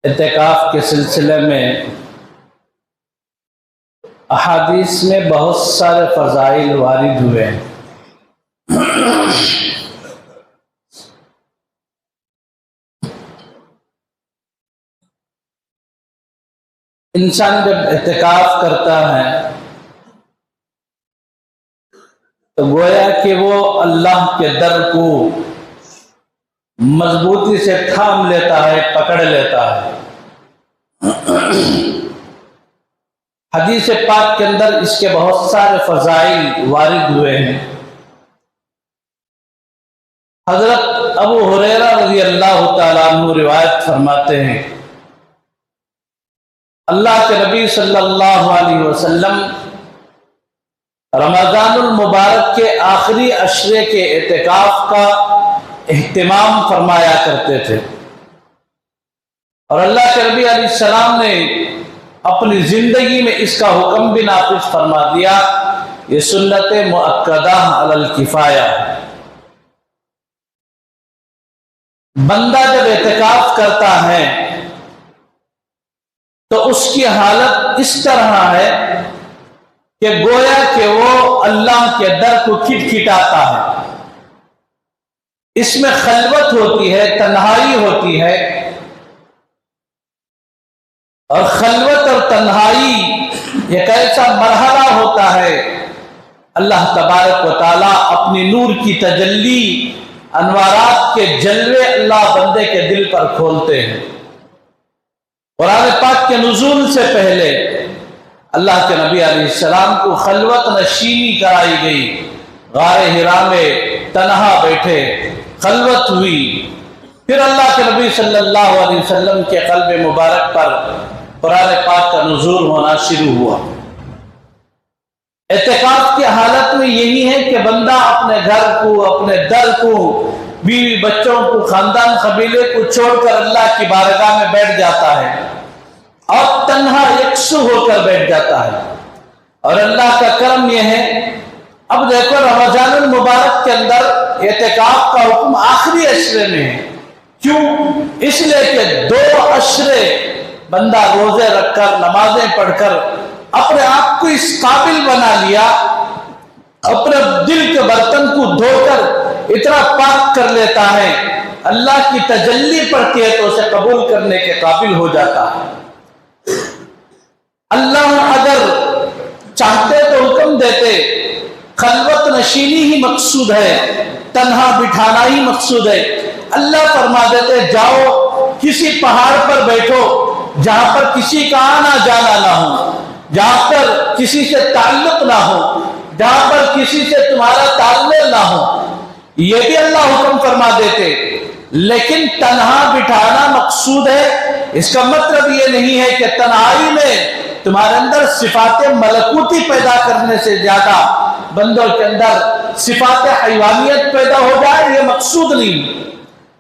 اعتکاف کے سلسلے میں احادیث میں بہت سارے فضائل وارد ہوئے ہیں۔ انسان جب اعتکاف کرتا ہے تو گویا کہ وہ اللہ کے در کو مضبوطی سے تھام لیتا ہے، پکڑ لیتا ہے۔ حدیث پاک کے اندر اس کے بہت سارے فضائل وارد ہوئے ہیں۔ حضرت ابو ہریرہ رضی اللہ تعالیٰ عنہ روایت فرماتے ہیں، اللہ کے نبی صلی اللہ علیہ وسلم رمضان المبارک کے آخری عشرے کے اعتکاف کا اہتمام فرمایا کرتے تھے، اور اللہ کے نبی علیہ السلام نے اپنی زندگی میں اس کا حکم بھی نافذ فرما دیا۔ یہ سنت مؤکدہ علی الکفایہ۔ بندہ جب اعتکاف کرتا ہے تو اس کی حالت اس طرح ہے کہ گویا کہ وہ اللہ کے در کو کھٹکھٹاتا ہے۔ اس میں خلوت ہوتی ہے، تنہائی ہوتی ہے، اور خلوت اور تنہائی ایک ایسا مرحلہ ہوتا ہے اللہ تبارک و تعالیٰ اپنی نور کی تجلی، انوارات کے جلوے اللہ بندے کے دل پر کھولتے ہیں۔ قرآن پاک کے نزول سے پہلے اللہ کے نبی علیہ السلام کو خلوت نشینی کرائی گئی، غار حرا میں تنہا بیٹھے، خلوت ہوئی۔ پھر اللہ کے نبی صلی اللہ علیہ وسلم کے قلب مبارک پر قرآن پاک کا نزول ہونا شروع ہوا۔ اعتکاف کی حالت میں یہی ہے کہ بندہ اپنے گھر کو، اپنے در کو، بیوی بچوں کو، خاندان قبیلے کو چھوڑ کر اللہ کی بارگاہ میں بیٹھ جاتا ہے اور تنہا یکسو ہو کر بیٹھ جاتا ہے۔ اور اللہ کا کرم یہ ہے، اب دیکھو رمضان المبارک کے اندر اعتکاف کا حکم آخری عشرے میں ہے۔ کیوں؟ اس لیے کہ 2 عشرے بندہ روزے رکھ کر، نمازیں پڑھ کر اپنے آپ کو اس قابل بنا لیا، اپنے دل کے برتن کو دھو کر اتنا پاک کر لیتا ہے، اللہ کی تجلی پڑتی ہے تو اسے قبول کرنے کے قابل ہو جاتا ہے۔ اللہ اگر چاہتے تو حکم دیتے، خلوت نشینی ہی مقصود ہے، تنہا بٹھانا ہی مقصود ہے۔ اللہ فرما دیتے جاؤ کسی پہاڑ پر بیٹھو جہاں پر کسی کا آنا جانا نہ ہو، جہاں پر کسی سے تعلق نہ ہو، جہاں پر کسی سے تمہارا تعلق نہ ہو، یہ بھی اللہ حکم فرما دیتے۔ لیکن تنہا بٹھانا مقصود ہے، اس کا مطلب یہ نہیں ہے کہ تنہائی میں تمہارے اندر صفات ملکوتی پیدا کرنے سے زیادہ بندوں کے اندر صفات حیوانیت پیدا ہو جائے، یہ مقصود نہیں۔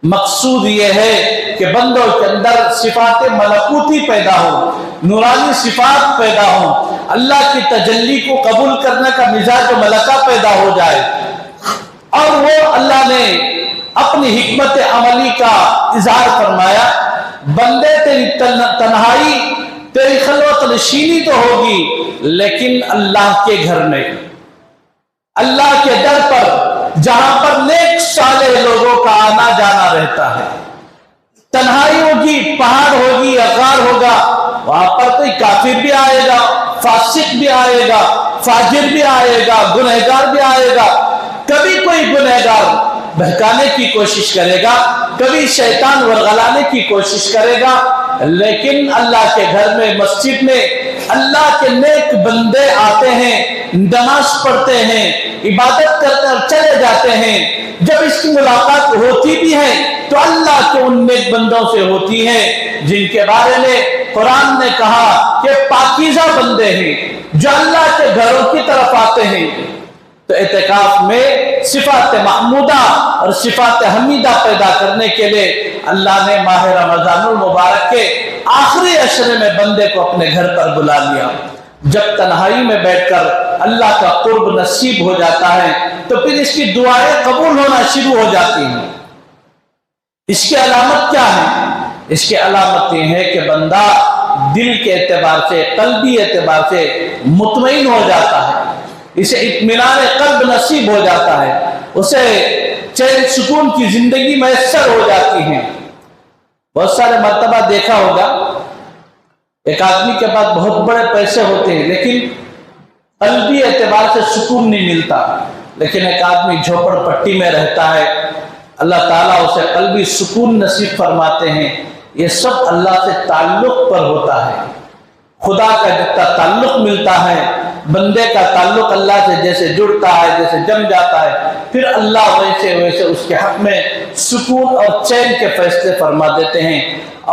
مقصود یہ ہے کہ بندوں کے اندر صفات ملکوتی پیدا ہو، نورانی صفات پیدا ہو، اللہ کی تجلی کو قبول کرنے کا مزاج و ملکہ پیدا ہو جائے، اور وہ اللہ نے اپنی حکمت عملی کا اظہار فرمایا۔ بندے تیری تنہائی، تیری خلوت نشینی تو ہوگی، لیکن اللہ کے گھر میں، اللہ کے در پر، جہاں پر نیک صالح لوگوں کا آنا جانا رہتا ہے۔ تنہائی ہوگی، پہاڑ ہوگی، غار ہوگا، وہاں پر کوئی کافر بھی آئے گا، فاسق بھی آئے گا، فاجر بھی آئے گا، گنہگار بھی آئے گا۔ کبھی کوئی گنہگار بہکانے کی کوشش کرے گا، کبھی شیطان ورغلانے کی کوشش کرے گا، لیکن اللہ کے گھر میں، مسجد میں اللہ کے نیک بندے آتے ہیں، نماز پڑھتے ہیں، عبادت کرتے اور چلے جاتے ہیں۔ جب اس کی ملاقات ہوتی بھی ہے تو اللہ کے ان نیک بندوں سے ہوتی ہے جن کے بارے میں قرآن نے کہا کہ پاکیزہ بندے ہیں، جو اللہ کے گھروں کی طرف آتے ہیں۔ تو اعتکاف میں صفات محمودہ اور صفات حمیدہ پیدا کرنے کے لیے اللہ نے ماہ رمضان المبارک کے آخری عشرے میں بندے کو اپنے گھر پر بلا لیا۔ جب تنہائی میں بیٹھ کر اللہ کا قرب نصیب ہو جاتا ہے تو پھر اس کی دعائیں قبول ہونا شروع ہو جاتی ہیں۔ اس کی علامت کیا ہے؟ اس کی علامت یہ ہے کہ بندہ دل کے اعتبار سے، قلبی اعتبار سے مطمئن ہو جاتا ہے، اسے اطمینان قلب نصیب ہو جاتا ہے، اسے چین سکون کی زندگی میسر ہو جاتی ہے۔ بہت سارے مرتبہ دیکھا ہوگا ایک آدمی کے پاس بہت بڑے پیسے ہوتے ہیں لیکن قلبی اعتبار سے سکون نہیں ملتا، لیکن ایک آدمی جھوپڑ پٹی میں رہتا ہے، اللہ تعالیٰ اسے قلبی سکون نصیب فرماتے ہیں۔ یہ سب اللہ سے تعلق پر ہوتا ہے۔ خدا کا جتنا تعلق ملتا ہے، بندے کا تعلق اللہ سے جیسے جڑتا ہے، جیسے جم جاتا ہے، پھر اللہ ویسے ویسے اس کے حق میں سکون اور چین کے فیصلے فرما دیتے ہیں۔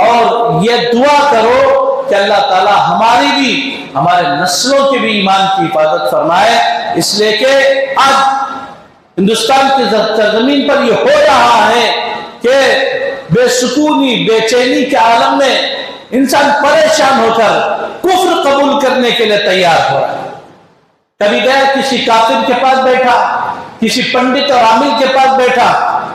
اور یہ دعا کرو کہ اللہ تعالیٰ ہماری بھی، ہمارے نسلوں کے بھی ایمان کی حفاظت فرمائے، اس لیے کہ آج ہندوستان کی سرزمین پر یہ ہو رہا ہے کہ بے سکونی، بے چینی کے عالم میں انسان پریشان ہو کر کفر قبول کرنے کے لیے تیار ہو رہا ہے۔ کبھی گیا کسی کافر کے پاس بیٹھا، کسی پنڈت اور عامل کے پاس بیٹھا،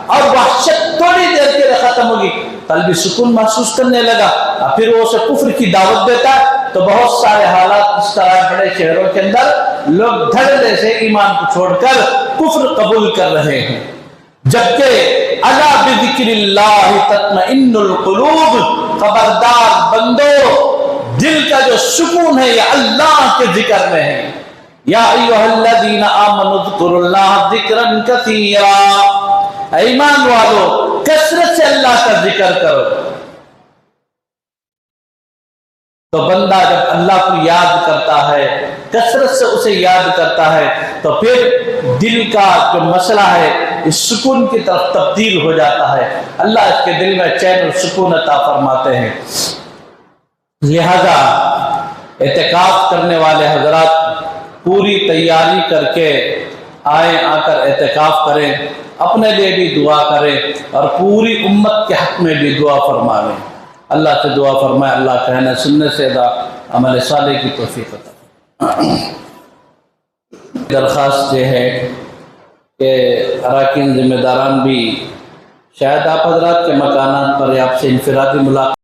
اور وحشت تھوڑی دیر کے لیے ختم ہوگی، قلبی سکون محسوس کرنے لگا، اور پھر وہ اسے کفر کی دعوت دیتا ہے۔ تو بہت سارے حالات اس طرح بڑے شہروں کے اندر لوگ دھڑلے سے ایمان کو چھوڑ کر کفر قبول کر رہے ہیں، جبکہ الا بذکر اللہ تطمئن القلوب، خبردار بندو، دل کا جو سکون ہے یہ اللہ کے ذکر میں ہے۔ یا ایھا الذین آمنوا اذکروا اللہ ذکرا کثیرا، ایمان والو کثرت سے اللہ کا ذکر کرو۔ تو بندہ جب اللہ کو یاد کرتا ہے، کثرت سے اسے یاد کرتا ہے، تو پھر دل کا جو مسئلہ ہے اس سکون کی طرف تبدیل ہو جاتا ہے، اللہ اس کے دل میں چین اور سکون عطا فرماتے ہیں۔ لہذا اعتکاف کرنے والے حضرات پوری تیاری کر کے آئیں، آ کر اعتکاف کریں، اپنے لیے بھی دعا کریں اور پوری امت کے حق میں بھی دعا فرمائیں۔ اللہ سے دعا فرمائے اللہ کہنے سننے سے عمل صالح کی توفیق عطا۔ درخواست یہ ہے کہ اراکین ذمہ داران بھی شاید آپ حضرات کے مکانات پر آپ سے انفرادی ملاقات